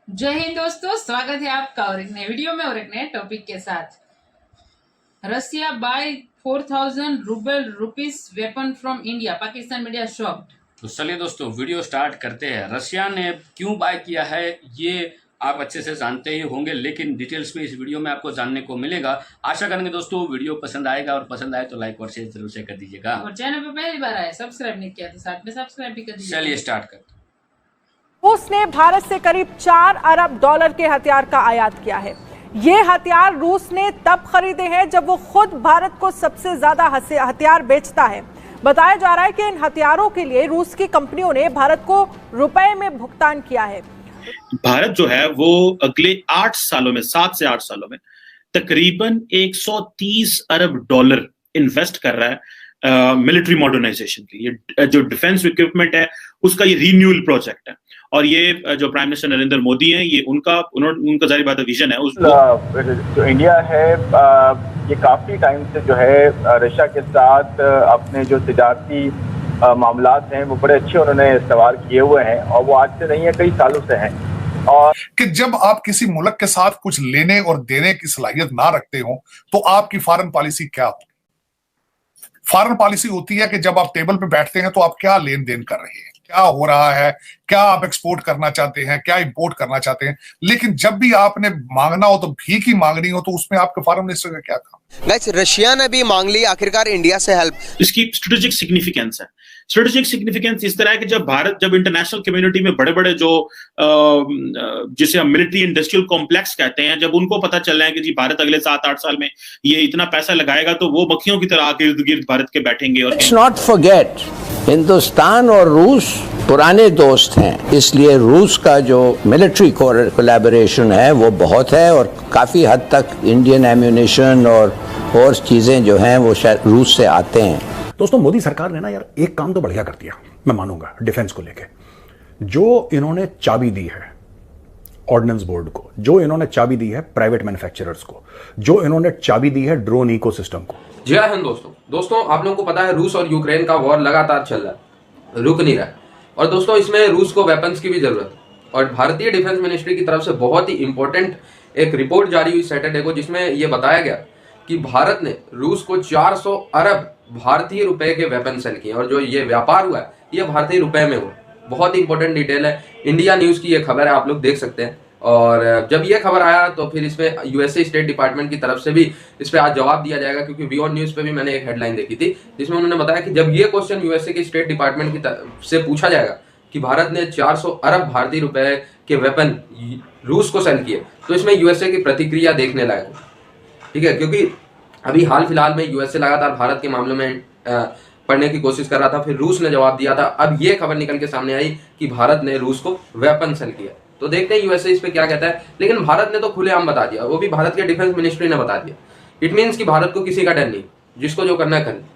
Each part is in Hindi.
जय हिंद दोस्तों, स्वागत है आपका और एक नए वीडियो में और एक नए टॉपिक के साथ। Russia buy 4,000 rouble rupees weapon from India, Pakistan media shocked. तो चलिए दोस्तों वीडियो स्टार्ट करते हैं। रशिया ने क्यों बाय किया है ये आप अच्छे से जानते ही होंगे, लेकिन डिटेल्स में इस वीडियो में आपको जानने को मिलेगा। आशा करेंगे दोस्तों वीडियो पसंद आएगा और पसंद आए तो लाइक और शेयर जरूर से कर दीजिएगा। और चैनल पर पहली बार आए, सब्सक्राइब नहीं किया तो साथ में सब्सक्राइब भी कर दीजिए। चलिए स्टार्ट करते हैं। रूस ने भारत से करीब 4 अरब डॉलर के हथियार का आयात किया है। ये हथियार रूस ने तब खरीदे हैं जब वो खुद भारत को सबसे ज्यादा हथियार बेचता है। बताया जा रहा है कि इन हथियारों के लिए रूस की कंपनियों ने भारत को रुपए में भुगतान किया है। भारत जो है वो अगले 8 सालों में 7 से 8 सालों में तकरीबन 130 अरब डॉलर इन्वेस्ट कर रहा है मिलिट्री मॉडर्नाइजेशन के लिए। जो डिफेंस इक्विपमेंट है उसका ये रीन्यूअल प्रोजेक्ट है और ये जो प्राइम मिनिस्टर नरेंद्र मोदी हैं ये उनका जारी बात विजन है। जो इंडिया है ये काफी टाइम से जो है रशिया के साथ अपने जो तिजारती मामलात हैं वो बड़े अच्छे उन्होंने इस्तेमाल किए हुए हैं और वो आज से नहीं है, कई सालों से हैं। और कि जब आप किसी मुल्क के साथ कुछ लेने और देने की सलाहियत ना रखते हो तो आपकी फॉरेन पॉलिसी क्या होगी? फॉरेन पॉलिसी होती है कि जब आप टेबल पे बैठते हैं तो आप क्या लेन देन कर रहे हैं, क्या हो रहा है, क्या आप एक्सपोर्ट करना चाहते हैं, क्या इंपोर्ट करना चाहते हैं। लेकिन जब भी आपने मांगना हो तो भीख ही मांगनी हो तो उसमें आपके फॉरेन मिनिस्टर का क्या काम? गाइस, रशिया ने भी मांग ली आखिरकार इंडिया से हेल्प। इसकी स्ट्रेटेजिक सिग्निफिकेंस है। स्ट्रेटेजिक सिग्निफिकेंस इस तरह है कि जब इंटरनेशनल कम्युनिटी में बड़े बड़े जो जिसे हम मिलिट्री इंडस्ट्रियल कॉम्प्लेक्स कहते हैं, जब उनको पता चल रहा है कि जी भारत अगले 7-8 साल में ये इतना पैसा लगाएगा तो वो मक्खियों की तरह इर्द गिर्द भारत के बैठेंगे। और लेट्स नॉट फॉरगेट, हिंदुस्तान और रूस पुराने दोस्त हैं, इसलिए रूस का जो मिलिट्री कोलैबोरेशन है वो बहुत है और काफ़ी हद तक इंडियन एम्यूनिशन और चीज़ें जो हैं वो शायद रूस से आते हैं। दोस्तों, मोदी सरकार ने ना यार एक काम तो बढ़िया कर दिया, मैं मानूंगा, डिफेंस को लेके। जो इन्होंने चाबी दी है ऑर्डिनेंस बोर्ड को, जो इन्होंने चाबी दी है प्राइवेट मैन्युफैक्चरर्स को, जो इन्होंने चाबी दी है ड्रोन इकोसिस्टम को। जय हिंद दोस्तों आप लोगों को पता है रूस और यूक्रेन का वॉर लगातार चल रहा है, रुक नहीं रहा है। और दोस्तों इसमें रूस को वेपन्स की भी जरूरत है और भारतीय डिफेंस मिनिस्ट्री की तरफ से बहुत ही इंपॉर्टेंट एक रिपोर्ट जारी हुई सैटरडे को, जिसमें यह बताया गया कि भारत ने रूस को 400 अरब भारतीय रुपए के वेपन सेल किए और जो ये व्यापार हुआ है ये भारतीय रुपए में हुआ। बहुत ही इंपॉर्टेंट डिटेल है, इंडिया न्यूज की ये खबर है, आप लोग देख सकते हैं। और जब ये खबर आया तो फिर इसमें यूएसए स्टेट डिपार्टमेंट की तरफ से भी इस पे आज जवाब दिया जाएगा, क्योंकि वीओ न्यूज पे भी मैंने एक हेडलाइन देखी थी जिसमें उन्होंने बताया कि जब ये क्वेश्चन यूएसए के स्टेट डिपार्टमेंट की तरफ से पूछा जाएगा कि भारत ने 400 अरब भारतीय रुपए के वेपन रूस को सेल किए, तो इसमें यूएसए की प्रतिक्रिया देखने लायक हो। ठीक है, क्योंकि अभी हाल फिलहाल में यूएसए लगातार भारत के मामलों में पढ़ने की कोशिश कर रहा था, फिर रूस ने जवाब दिया था। अब ये खबर निकल के सामने आई कि भारत ने रूस को वेपन सेल किया, तो देखते हैं यूएसए इस पे क्या कहता है। लेकिन भारत ने तो खुलेआम बता दिया, वो भी भारत के डिफेंस मिनिस्ट्री ने बता दिया। इट मीन्स कि भारत को किसी का डर नहीं, जिसको जो करना है करना।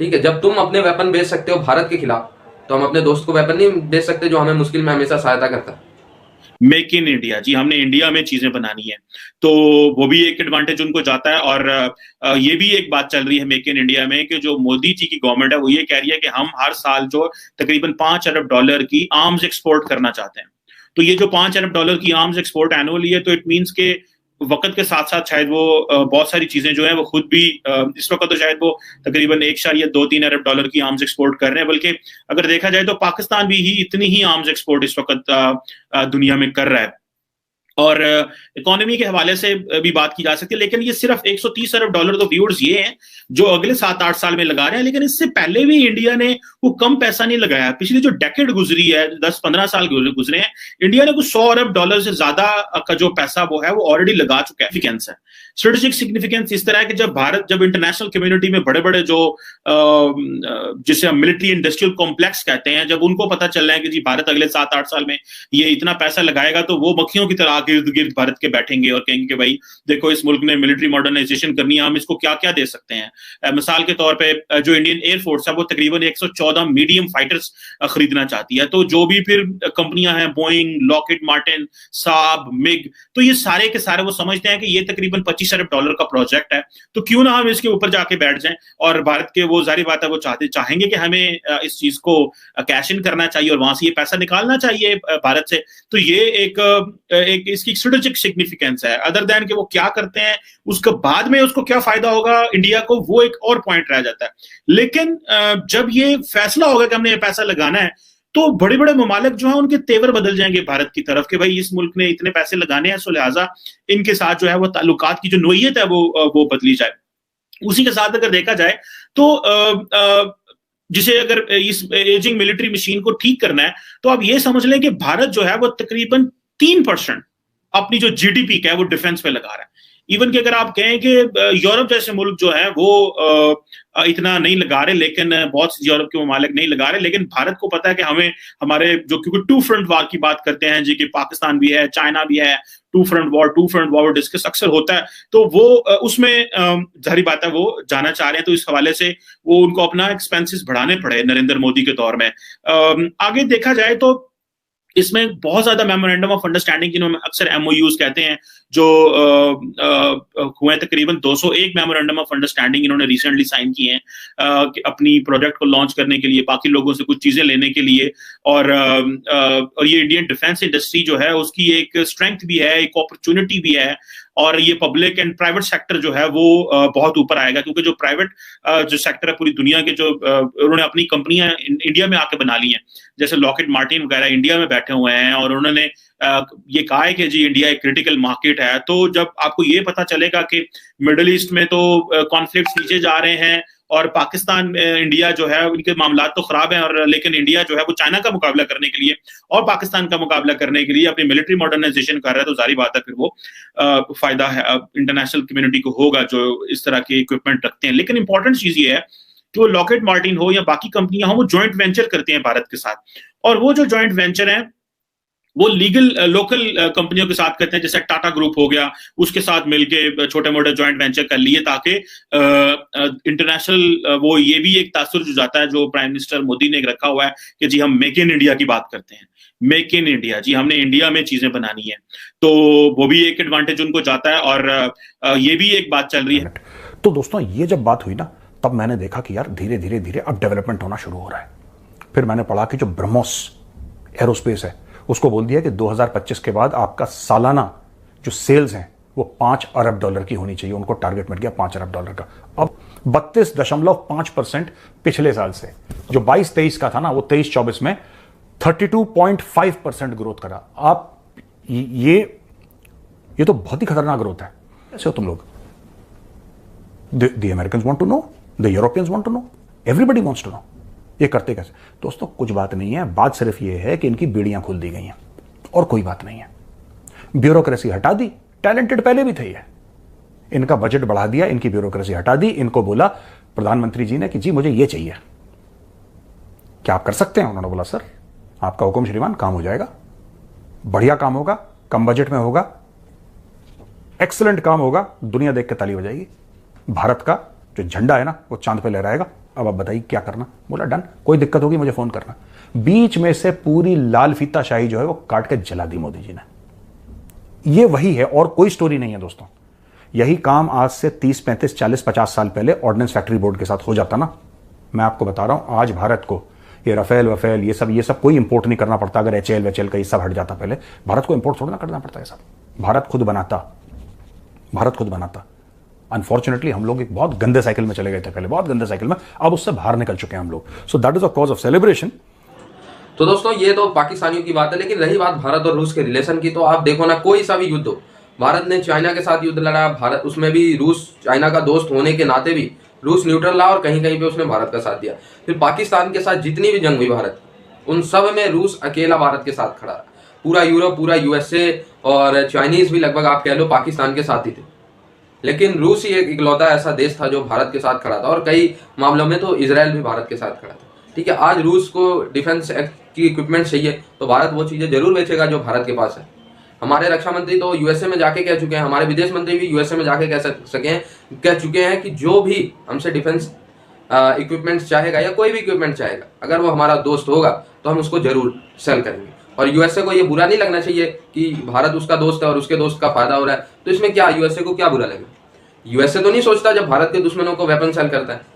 ठीक है, जब तुम अपने वेपन बेच सकते हो भारत के खिलाफ, तो हम अपने दोस्त को वेपन नहीं बेच सकते जो हमें मुश्किल में हमेशा सहायता करता है। मेक इन इंडिया, जी हमने इंडिया में चीजें बनानी है, तो वो भी एक एडवांटेज उनको जाता है। और ये भी एक बात चल रही है मेक इन इंडिया में कि जो मोदी जी की गवर्नमेंट है वो ये कह रही है कि हम हर साल जो तकरीबन 5 अरब डॉलर की आर्म्स एक्सपोर्ट करना चाहते हैं। तो ये जो 5 अरब डॉलर की आर्म्स एक्सपोर्ट एनुअली है, तो इट मीन्स के वक्त के साथ साथ शायद वो बहुत सारी चीजें जो है वो खुद भी इस वक्त तो शायद वो तकरीबन 1.2-3 अरब डॉलर की आर्म्स एक्सपोर्ट कर रहे हैं। बल्कि अगर देखा जाए तो पाकिस्तान भी इतनी ही आर्म्स एक्सपोर्ट इस वक्त दुनिया में कर रहा है। और इकोनॉमी के हवाले से भी बात की जा सकती है, लेकिन ये सिर्फ 130 अरब डॉलर तो व्यूअर्स ये हैं जो अगले 7-8 साल में लगा रहे हैं। लेकिन इससे पहले भी इंडिया ने वो कम पैसा नहीं लगाया। पिछली जो डेकेड गुजरी है, 10-15 साल गुजरे हैं, इंडिया ने कुछ 100 अरब डॉलर से ज्यादा का जो पैसा वो है वो ऑलरेडी लगा चुका है। सिग्निफिकेंस है, स्ट्रेटेजिक सिग्निफिकेंस इस तरह है कि जब इंटरनेशनल कम्युनिटी में बड़े बड़े जो जिसे हम मिलिट्री इंडस्ट्रियल कॉम्प्लेक्स कहते हैं, जब उनको पता चल रहा है कि जी भारत अगले 7-8 साल में ये इतना पैसा लगाएगा तो वो मक्खियों की तरह आगे इर्द गिर्द भारत के बैठेंगे और कहेंगे कि भाई देखो इस मुल्क ने मिलिट्री मॉडर्नाइजेशन करनी है, हम इसको क्या क्या दे सकते हैं। मिसाल के तौर पे जो इंडियन एयरफोर्स है वो तकरीबन 114 मीडियम फाइटर्स खरीदना चाहती है। तो जो भी फिर कंपनियां हैं, बोइंग, लॉकहीड मार्टिन, साब, मिग, तो ये सारे के सारे वो समझते हैं कि ये तकरीबन $25 अरब का प्रोजेक्ट है, तो क्यों ना हम इसके ऊपर जाके बैठ जाएं। और भारत के वो जाहिर बात है वो चाहेंगे कि हमें इस चीज को कैश इन करना चाहिए और वहां से ये पैसा निकालना चाहिए भारत से। तो ये एक इसकी स्ट्रेटेजिक सिग्निफिकेंस है। अदर देन कि वो क्या करते हैं उसके बाद में उसको क्या फायदा होगा इंडिया को, वो एक और पॉइंट रह जाता है। लेकिन जब ये फैसला होगा कि हमने ये पैसा लगाना है, तो बड़े बड़े ममालिक जो है उनके तेवर बदल जाएंगे भारत की तरफ कि भाई इस मुल्क ने इतने पैसे लगाने हैं, सो लिहाजा इनके साथ जो है वो ताल्लुकात की जो नोयत है वो बदली जाए। उसी के साथ अगर देखा जाए तो जिसे अगर इस एजिंग मिलिट्री मशीन को ठीक करना है, तो आप ये समझ लें कि भारत जो है वो तकरीबन 3% अपनी जो जीडीपी का है वो डिफेंस पे लगा रहा है। इवन कि अगर आप कहें कि यूरोप जैसे मुल्क जो है वो इतना नहीं लगा रहे, लेकिन बहुत से यूरोप के ममालिक नहीं लगा रहे, लेकिन भारत को पता है कि हमें हमारे जो, क्योंकि 2 फ्रंट वार की बात करते हैं जी, कि पाकिस्तान भी है, चाइना भी है, 2 फ्रंट वॉर डिस्कस अक्सर होता है, तो वो उसमें जाहिर बात है वो जाना चाह रहे हैं। तो इस हवाले से वो उनको अपना एक्सपेंसेस बढ़ाने पड़े नरेंद्र मोदी के दौर में। आगे देखा जाए तो इसमें बहुत ज्यादा मेमोरेंडम ऑफ अंडरस्टैंडिंग, जिन्होंने अक्सर MOUs कहते हैं, जो हुए तकरीबन 201 मेमोरेंडम ऑफ अंडरस्टैंडिंग इन्होंने रिसेंटली साइन किए हैं अपनी प्रोजेक्ट को लॉन्च करने के लिए, बाकी लोगों से कुछ चीजें लेने के लिए। और ये इंडियन डिफेंस इंडस्ट्री जो है उसकी एक स्ट्रेंथ भी है, एक अपॉर्चुनिटी भी है, और ये पब्लिक एंड प्राइवेट सेक्टर जो है वो बहुत ऊपर आएगा, क्योंकि जो प्राइवेट जो सेक्टर है पूरी दुनिया के, जो उन्होंने अपनी कंपनियां इंडिया में आके बना ली हैं, जैसे लॉकहीड मार्टिन वगैरह इंडिया में बैठे हुए हैं, और उन्होंने ये कहा है कि जी इंडिया एक क्रिटिकल मार्केट है। तो जब आपको ये पता चलेगा कि मिडिल ईस्ट में तो कॉन्फ्लिक्ट्स नीचे जा रहे हैं और पाकिस्तान इंडिया जो है उनके मामला तो खराब हैं, और लेकिन इंडिया जो है वो चाइना का मुकाबला करने के लिए और पाकिस्तान का मुकाबला करने के लिए अपनी मिलिट्री मॉडर्नाइजेशन कर रहा है, तो जाहिर बात है फिर वो फायदा है इंटरनेशनल कम्युनिटी को होगा जो इस तरह के इक्विपमेंट रखते हैं। लेकिन इंपॉर्टेंट चीज ये है कि वो लॉकहीड मार्टिन हो या बाकी कंपनियां हो, वो ज्वाइंट वेंचर करते हैं भारत के साथ, और वो जो ज्वाइंट वेंचर है वो लीगल लोकल कंपनियों के साथ करते हैं, जैसे टाटा ग्रुप हो गया, उसके साथ मिलके छोटे मोटे ज्वाइंट वेंचर कर लिए, ताकि इंटरनेशनल वो ये भी एक तासुर जो जाता है जो प्राइम मिनिस्टर मोदी ने रखा हुआ है कि जी हम मेक इन इंडिया की बात करते हैं, मेक इन इंडिया, जी हमने इंडिया में चीजें बनानी है, तो वो भी एक एडवांटेज उनको जाता है। और ये भी एक बात चल रही है। तो दोस्तों ये जब बात हुई ना, तब मैंने देखा कि यार धीरे धीरे धीरे अब डेवलपमेंट होना शुरू हो रहा है। फिर मैंने पढ़ा कि जो ब्रह्मोस एरोस्पेस है उसको बोल दिया कि 2025 के बाद आपका सालाना जो सेल्स हैं वो $5 अरब की होनी चाहिए। उनको टारगेट मिल गया $5 अरब का। अब 32.5% पिछले साल से, जो 22-23 का था ना, वो 23-24 में 32.5% ग्रोथ करा। आप ये तो बहुत ही खतरनाक ग्रोथ है। ऐसे हो तुम लोग, the Americans want to know, the Europeans want to know, everybody wants to know. ये करते कैसे? दोस्तों कुछ बात नहीं है, बात सिर्फ ये है कि इनकी बीड़ियां खुल दी गई हैं और कोई बात नहीं है। ब्यूरोक्रेसी हटा दी, टैलेंटेड पहले भी थे ये, इनका बजट बढ़ा दिया, इनकी ब्यूरोक्रेसी हटा दी, इनको बोला प्रधानमंत्री जी ने कि जी मुझे ये चाहिए, क्या आप कर सकते हैं? उन्होंने बोला सर आपका हुक्म श्रीमान, काम हो जाएगा, बढ़िया काम होगा, कम बजट में होगा, एक्सीलेंट काम होगा, दुनिया देख के ताली हो जाएगी, भारत का जो झंडा है ना वो चांद पे लहराएगा। अब आप बताइए क्या करना? बोला डन, कोई दिक्कत होगी मुझे फोन करना। बीच में से पूरी लाल फीता शाही जो है वो काट के जला दी मोदी जी ने। ये वही है और कोई स्टोरी नहीं है दोस्तों। यही काम आज से 30, 35, 40, 50 साल पहले ऑर्डिनेंस फैक्ट्री बोर्ड के साथ हो जाता ना। मैं आपको बता रहा हूं, आज भारत को ये रफेल वफेल ये सब कोई इंपोर्ट नहीं करना पड़ता। अगर HAL वेचेल का ये सब हट जाता, पहले भारत को इंपोर्ट थोड़ा ना करना पड़ता है सब, भारत खुद बनाता। अनफॉर्चुनेटली हम लोग एक बहुत गंदे साइकिल में चले गए थे पहले, बहुत गंदे साइकिल में, अब उससे बाहर निकल चुके हैं हम लोग। So that is a cause of celebration. तो दोस्तों ये तो पाकिस्तानियों की बात है, लेकिन रही बात भारत और रूस के रिलेशन की, तो आप देखो ना, कोई सा भी युद्ध हो, भारत ने चाइना के साथ युद्ध लड़ा, भारत उसमें भी रूस चाइना का दोस्त होने के नाते भी रूस न्यूट्रल रहा और कहीं कहीं पे उसने भारत का साथ दिया। फिर पाकिस्तान के साथ जितनी भी जंग हुई भारत, उन सब में रूस अकेला भारत के साथ खड़ा रहा। पूरा यूरोप, पूरा USA और चाइनीज भी लगभग आप कह लो पाकिस्तान के साथ ही थे, लेकिन रूस ही एक इकलौता ऐसा देश था जो भारत के साथ खड़ा था, और कई मामलों में तो इजराइल भी भारत के साथ खड़ा था। ठीक है, आज रूस को डिफेंस की इक्विपमेंट चाहिए तो भारत वो चीजें जरूर बेचेगा जो भारत के पास है, हमारे रक्षा मंत्री तो यूएसए में जाके कह चुके हैं, हमारे विदेश मंत्री भी यूएसए में जाके कह चुके हैं कि जो भी हमसे डिफेंस इक्विपमेंट्स चाहेगा या कोई भी इक्विपमेंट चाहेगा, अगर वो हमारा दोस्त होगा तो हम उसको जरूर सेल करेंगे। और यूएसए को ये बुरा नहीं लगना चाहिए कि भारत उसका दोस्त है और उसके दोस्त का फायदा हो रहा है, तो इसमें क्या यूएसए को क्या बुरा लगेगा? यूएसए तो नहीं सोचता जब भारत के दुश्मनों को वेपन सेल करता है।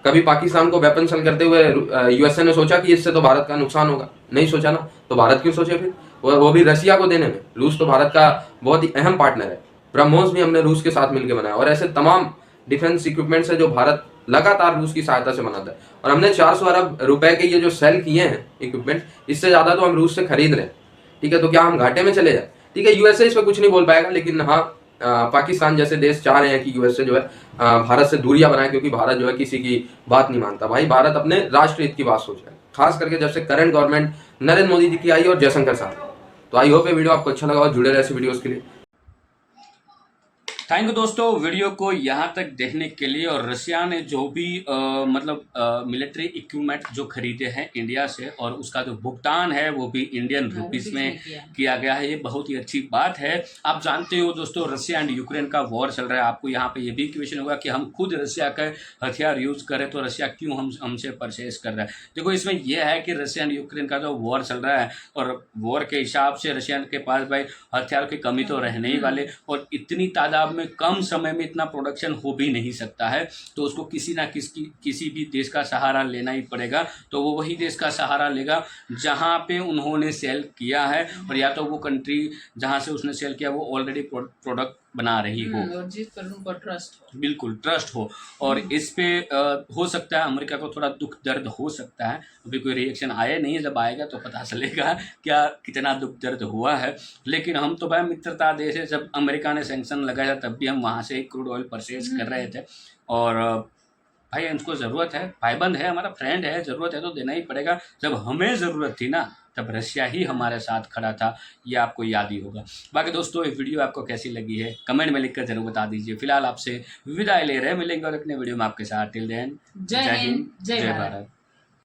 कभी पाकिस्तान को वेपन सेल करते हुए यूएसए ने सोचा कि इससे तो भारत का नुकसान होगा? नहीं सोचा ना। तो भारत क्यों सोचे फिर? वो भी रसिया को देने में। रूस तो भारत का बहुत ही अहम पार्टनर है। ब्रह्मोस भी हमने रूस के साथ मिलकर बनाया और ऐसे तमाम डिफेंस इक्विपमेंट्स है जो भारत लगातार रूस की सहायता से बनाता है। और हमने 400 अरब रुपए के ये जो सेल किए हैं इक्विपमेंट, इससे ज्यादा तो हम रूस से खरीद रहे हैं। ठीक है, तो क्या हम घाटे में चले जाए? ठीक है, यूएसए इस पर कुछ नहीं बोल पाएगा, लेकिन हाँ पाकिस्तान जैसे देश चाह रहे हैं कि यूएसए जो है भारत से दूरियां बनाए, क्योंकि भारत जो है किसी की बात नहीं मानता। भाई भारत अपने राष्ट्र हित की बात सोच रहा है, खास करके जब से करंट गवर्नमेंट नरेंद्र मोदी जी की आई और जयशंकर साहब। तो आई होप ये वीडियो आपको अच्छा लगा और जुड़े रहे ऐसे वीडियोस के लिए। थैंक यू दोस्तों वीडियो को यहाँ तक देखने के लिए। और रशिया ने जो भी मिलिट्री इक्विपमेंट जो खरीदे हैं इंडिया से और उसका जो भुगतान है वो भी इंडियन रुपीस में किया गया है, ये बहुत ही अच्छी बात है। आप जानते हो दोस्तों रशिया एंड यूक्रेन का वॉर चल रहा है। आपको यहाँ पे ये भी क्वेश्चन होगा कि हम खुद रशिया का हथियार यूज़ करें तो रशिया क्यों हमसे परचेज कर रहा है। देखो इसमें यह है कि रशिया एंड यूक्रेन का जो वॉर चल रहा है और वॉर के हिसाब से रशिया के पास भाई हथियार की कमी तो रहने ही वाले, और इतनी तादाद में कम समय में इतना प्रोडक्शन हो भी नहीं सकता है, तो उसको किसी ना किसी भी देश का सहारा लेना ही पड़ेगा। तो वो वही देश का सहारा लेगा जहां पे उन्होंने सेल किया है, और या तो वो कंट्री जहां से उसने सेल किया वो ऑलरेडी प्रोडक्ट बना रही हो और जिस पर उनको ट्रस्ट हो, बिल्कुल ट्रस्ट हो। और इस पे हो सकता है अमेरिका को थोड़ा दुख दर्द हो सकता है। अभी कोई रिएक्शन आया नहीं है, जब आएगा तो पता चलेगा क्या कितना दुख दर्द हुआ है। लेकिन हम तो भाई मित्रता देश है, जब अमेरिका ने सैंक्शन लगाया तब भी हम वहाँ से क्रूड ऑयल परचेज कर रहे थे। और भाई उनको ज़रूरत है, भाईबंद है, हमारा फ्रेंड है, ज़रूरत है तो देना ही पड़ेगा। जब हमें ज़रूरत थी ना तब रशिया ही हमारे साथ खड़ा था, ये आपको याद ही होगा। बाकी दोस्तों ये वीडियो आपको कैसी लगी है कमेंट में लिखकर जरूर बता दीजिए। फिलहाल आपसे विदाई ले रहे हैं, मिलेंगे और अपने वीडियो में आपके साथ। टिल देन जय हिंद जय भारत।